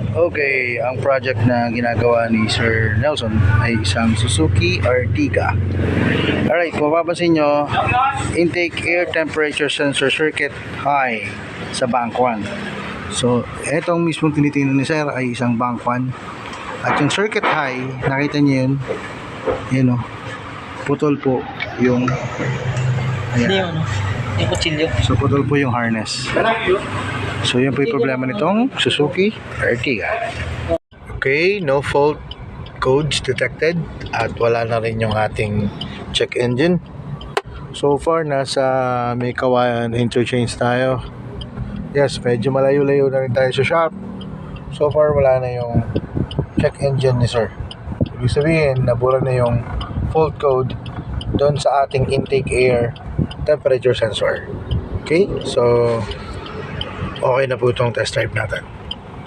Okay, ang project na ginagawa ni Sir Nelson ay isang Suzuki Ertiga. Alright, kung mapapansin nyo, intake air temperature sensor circuit high sa bank 1. So, etong mismong tinitingnan ni Sir ay isang bank 1. At yung circuit high, nakita nyo yun, yun o, putol po yung, ayan. Yung kutsilyo. So, putol po yung harness. So, yun po yung problema nitong Suzuki Ertiga. Okay, no fault codes detected at wala na rin yung ating check engine. So far, nasa may Kawayan interchange tayo. Yes, medyo malayo-layo na rin tayo sa shop. So far, wala na yung check engine ni Sir. Ibig sabihin, nabura na yung fault code doon sa ating intake air temperature sensor. Okay, so okay na po itong test drive natin.